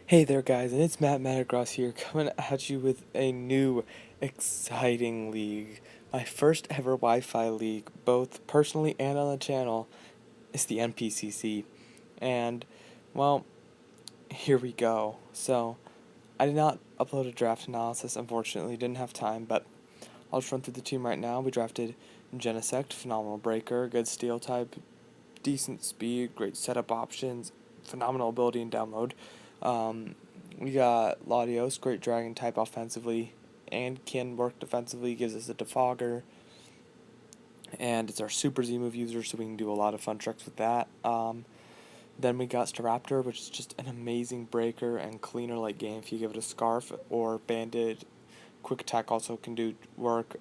Hey there guys, and it's Matt Mattergross here coming at you with a new exciting league. My first ever Wi-Fi league, both personally and on the channel, is the NPCC. And, well, here we go. So, I did not upload a draft analysis, unfortunately, didn't have time, but I'll just run through the team right now. We drafted Genesect, phenomenal breaker, good steel type, decent speed, great setup options, phenomenal ability and download. We got Latios, great dragon type offensively, and can work defensively, gives us a defogger, and it's our super Z move user, so we can do a lot of fun tricks with that. Then we got Staraptor, which is just an amazing breaker and cleaner late game if you give it a Scarf or Bandit. Quick attack also can do work.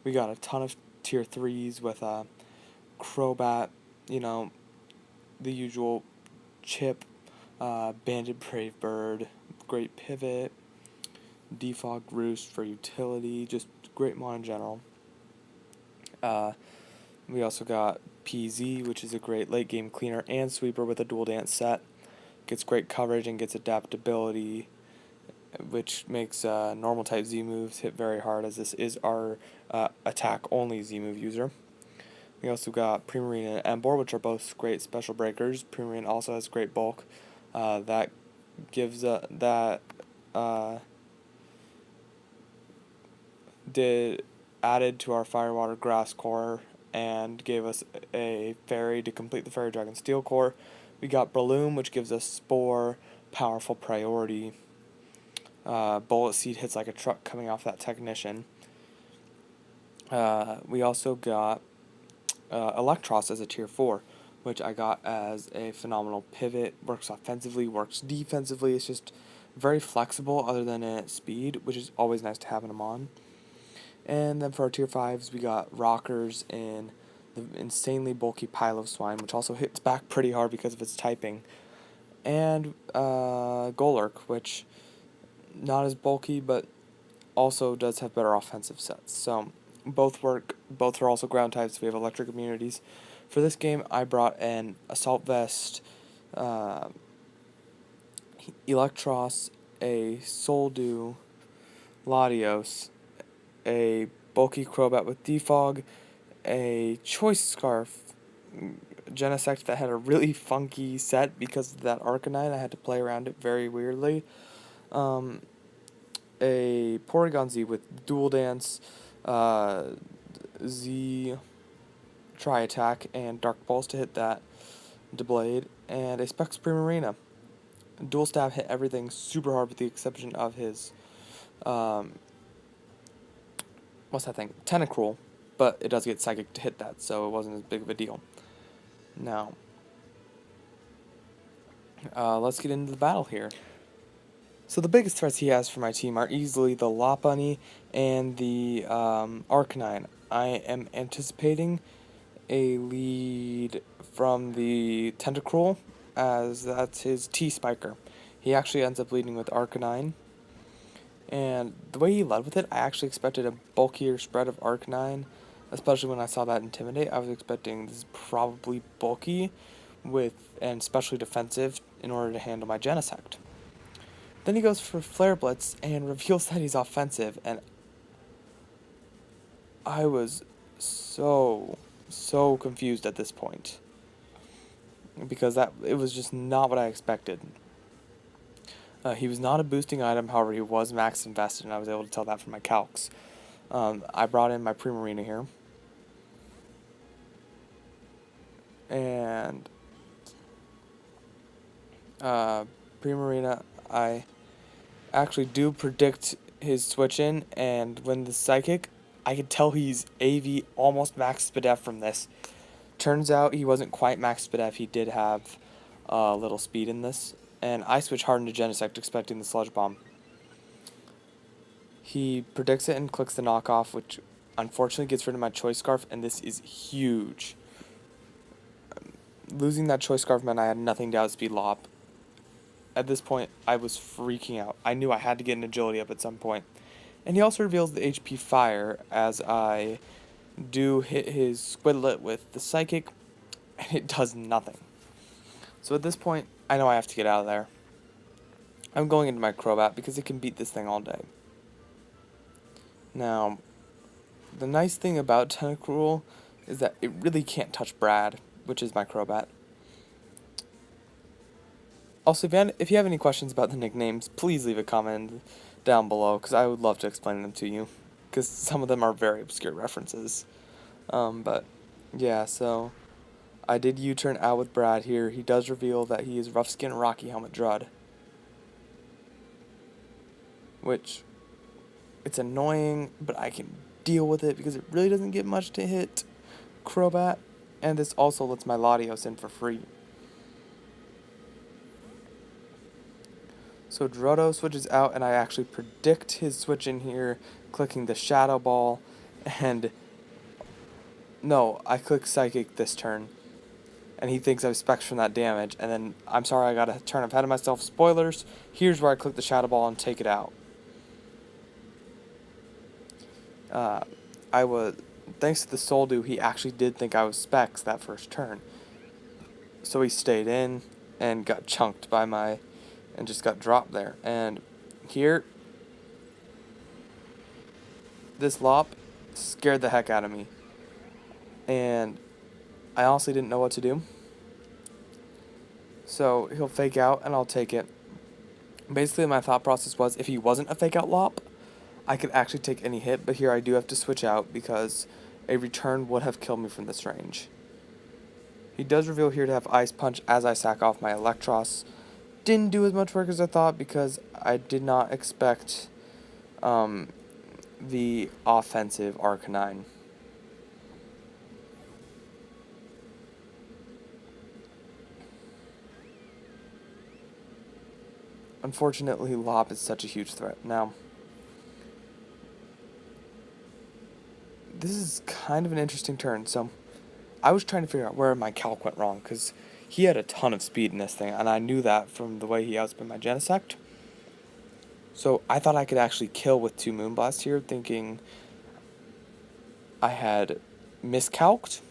We got a ton of tier 3s with Crobat, you know, the usual Chip, Bandit Brave Bird, great pivot, Defog Roost for utility, just great mon in general. We also got PZ, which is a great late game cleaner and sweeper with a dual dance set. Gets great coverage and gets adaptability, which makes normal type Z moves hit very hard, as this is our attack only Z move user. We also got Primarina and Embor, which are both great special breakers. Primarina also has great bulk. That gives did added to our Firewater Grass core and gave us a fairy to complete the Fairy Dragon Steel core. We got Breloom, which gives us Spore, powerful priority. Bullet Seed hits like a truck coming off that Technician. We also got Electros as a tier 4, which I got as a phenomenal pivot. Works offensively, works defensively. It's just very flexible other than its speed, which is always nice to have in them on. And then for our tier 5s, we got Rockers and the insanely bulky Piloswine, which also hits back pretty hard because of its typing. And Golurk, which not as bulky, but also does have better offensive sets. So both work. Both are also ground types. We have electric immunities. For this game, I brought an Assault Vest, Electros, a Soldew, Latios, a bulky Crobat with Defog, a Choice Scarf, Genesect that had a really funky set because of that Arcanine. I had to play around it very weirdly. A Porygon Z with Dual Dance, Z Tri Attack, and Dark Pulse to hit that Deblade, and a Specs Primarina. Dual Stab hit everything super hard with the exception of his, what's that thing? Tentacruel, but it does get Psychic to hit that, so it wasn't as big of a deal. Now, let's get into the battle here. So the biggest threats he has for my team are easily the Lopunny and the Arcanine. I am anticipating a lead from the Tentacruel, as that's his T-Spiker. He actually ends up leading with Arcanine. And the way he led with it, I actually expected a bulkier spread of Arcanine, especially when I saw that Intimidate. I was expecting this is probably bulky and especially defensive in order to handle my Genesect. Then he goes for Flare Blitz and reveals that he's offensive, and I was so confused at this point, because it was just not what I expected. He was not a boosting item, however he was max invested, and I was able to tell that from my calcs. I brought in my Primarina here, and Primarina, I actually do predict his switch in, and when the Psychic, I could tell he's AV almost max Spadef from this. Turns out he wasn't quite max Spadef, he did have a little speed in this, and I switch hard into Genesect expecting the Sludge Bomb. He predicts it and clicks the knockoff, which unfortunately gets rid of my Choice Scarf, and this is huge. Losing that Choice Scarf meant I had nothing to outspeed Lop. At this point, I was freaking out. I knew I had to get an agility up at some point. And he also reveals the HP Fire as I do hit his Squidlet with the Psychic, and it does nothing. So at this point, I know I have to get out of there. I'm going into my Crobat because it can beat this thing all day. Now, the nice thing about Tentacruel is that it really can't touch Brad, which is my Crobat. Also, if you have any questions about the nicknames, please leave a comment down below, because I would love to explain them to you, because some of them are very obscure references. But, yeah, so I did U-turn out with Brad here. He does reveal that he is Rough Skin Rocky Helmet Drud, which, it's annoying, but I can deal with it, because it really doesn't get much to hit Crobat, and this also lets my Latios in for free. So Druddo switches out, and I actually predict his switch in here, clicking the Shadow Ball, and no, I click Psychic this turn, and he thinks I was Specs from that damage, and then, I'm sorry, I got a turn ahead of myself, spoilers, here's where I click the Shadow Ball and take it out. Thanks to the Soul Dew, he actually did think I was Specs that first turn, so he stayed in, and got chunked by and just got dropped there. And here, this Lop scared the heck out of me. And I honestly didn't know what to do. So he'll fake out and I'll take it. Basically my thought process was, if he wasn't a fake out Lop, I could actually take any hit, but here I do have to switch out because a return would have killed me from this range. He does reveal here to have Ice Punch as I sack off my Electros. Didn't do as much work as I thought because I did not expect the offensive Arcanine. Unfortunately, Lop is such a huge threat. Now, this is kind of an interesting turn. So, I was trying to figure out where my Calc went wrong because he had a ton of speed in this thing, and I knew that from the way he outspun my Genesect. So I thought I could actually kill with 2 Moonblasts here, thinking I had miscalced.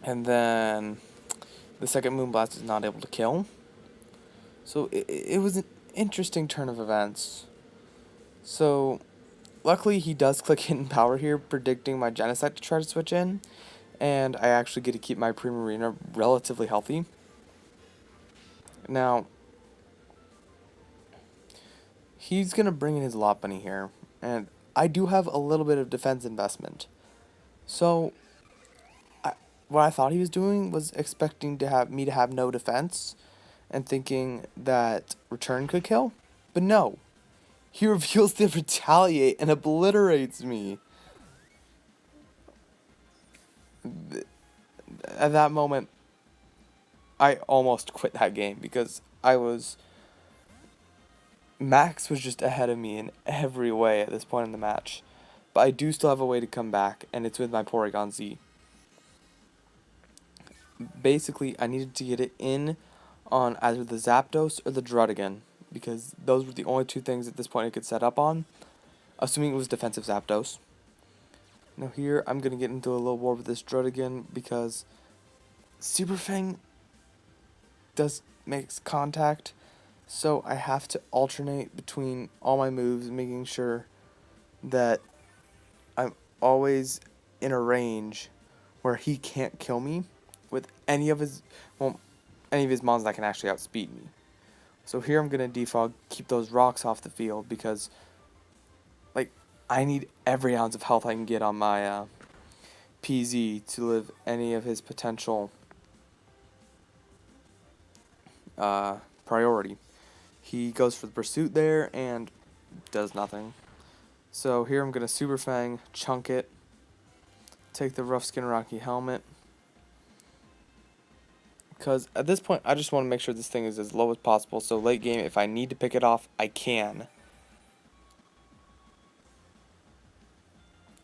And then the second Moonblast is not able to kill. So it was an interesting turn of events. So luckily he does click Hidden Power here, predicting my Genesect to try to switch in. And I actually get to keep my Primarina relatively healthy. Now, he's going to bring in his Lopunny here, and I do have a little bit of defense investment. So, what I thought he was doing was expecting to have me to have no defense, and thinking that Return could kill, but no. He reveals to retaliate and obliterates me. At that moment, I almost quit that game because Max was just ahead of me in every way at this point in the match. But I do still have a way to come back, and it's with my Porygon Z. Basically, I needed to get it in on either the Zapdos or the Druddigon, because those were the only 2 things at this point I could set up on, assuming it was defensive Zapdos. Now here, I'm going to get into a little war with this Druddigon, because Super Fang makes contact, so I have to alternate between all my moves, making sure that I'm always in a range where he can't kill me with any of his mons that can actually outspeed me. So here I'm going to defog, keep those rocks off the field, because I need every ounce of health I can get on my PZ to live any of his potential priority. He goes for the pursuit there and does nothing. So here I'm going to Super Fang, chunk it, take the Rough Skin Rocky Helmet, because at this point I just want to make sure this thing is as low as possible, so late game if I need to pick it off, I can.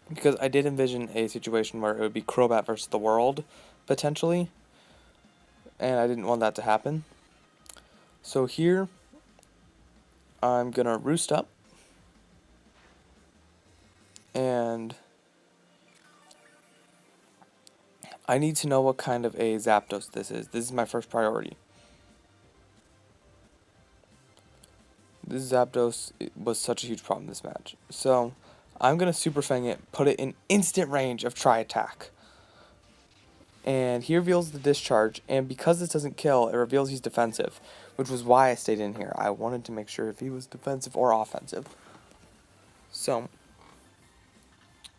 Because I did envision a situation where it would be Crobat versus the world, potentially, and I didn't want that to happen. So here, I'm going to Roost Up, and I need to know what kind of a Zapdos this is. This is my first priority. Zapdos was such a huge problem in this match. So I'm going to Super Fang it, put it in instant range of Tri Attack. And he reveals the Discharge, and because this doesn't kill, it reveals he's defensive, which was why I stayed in here. I wanted to make sure if he was defensive or offensive. So,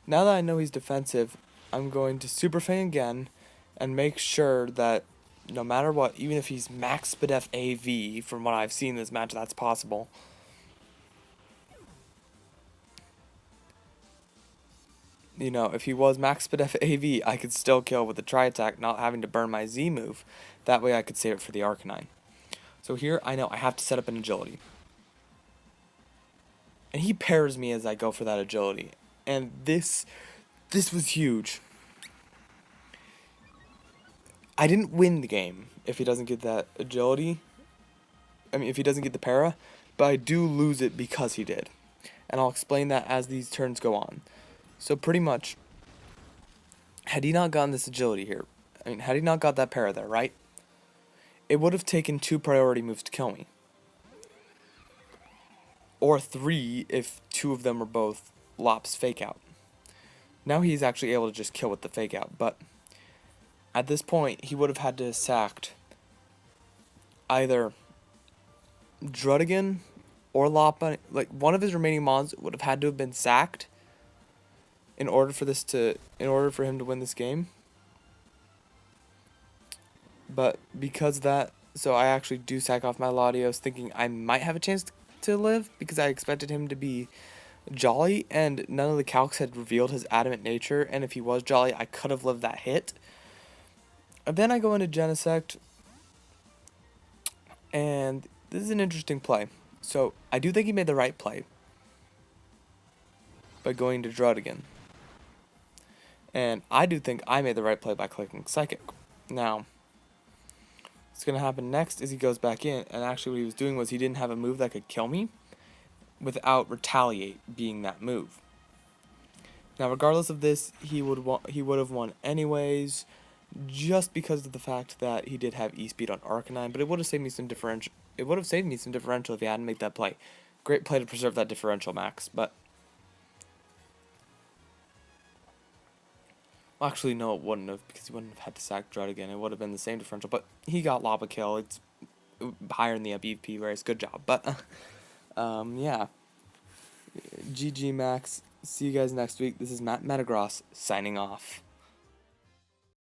now that I know he's defensive, I'm going to Super Fang again, and make sure that no matter what, even if he's max Spadef AV, from what I've seen in this match, that's possible. You know, if he was max Spadef AV, I could still kill with the Tri-Attack, not having to burn my Z move. That way I could save it for the Arcanine. So here, I know I have to set up an Agility. And he pairs me as I go for that Agility. And this was huge. I didn't win the game if he doesn't get that Agility. I mean, if he doesn't get the Para. But I do lose it because he did. And I'll explain that as these turns go on. So pretty much, had he not gotten this Agility here, I mean, had he not got that Para there, right? It would have taken 2 priority moves to kill me. Or 3 if 2 of them were both Lop's Fake Out. Now he's actually able to just kill with the Fake Out, but at this point, he would have had to have sacked either Druddigan or Loppa. Like, one of his remaining mons would have had to have been sacked in order for him to win this game. But because of that, so I actually do sack off my Latios, thinking I might have a chance to live, because I expected him to be Jolly, and none of the calcs had revealed his adamant nature, and if he was Jolly, I could have lived that hit. And then I go into Genesect, and this is an interesting play. So I do think he made the right play by going to Druddigan. And I do think I made the right play by clicking Psychic. Now, what's going to happen next is he goes back in, and actually what he was doing was he didn't have a move that could kill me without Retaliate being that move. Now, regardless of this, he would have won anyways, just because of the fact that he did have E-Speed on Arcanine, but it would have saved me some differential. It would have saved me some differential if he hadn't made that play. Great play to preserve that differential, Max, but well, actually, no, it wouldn't have, because he wouldn't have had to sack Druddigan. It would have been the same differential, but he got Lava Kill. It's higher in the BVP race. Good job. But, yeah. GG, Max. See you guys next week. This is Matt Metagross signing off.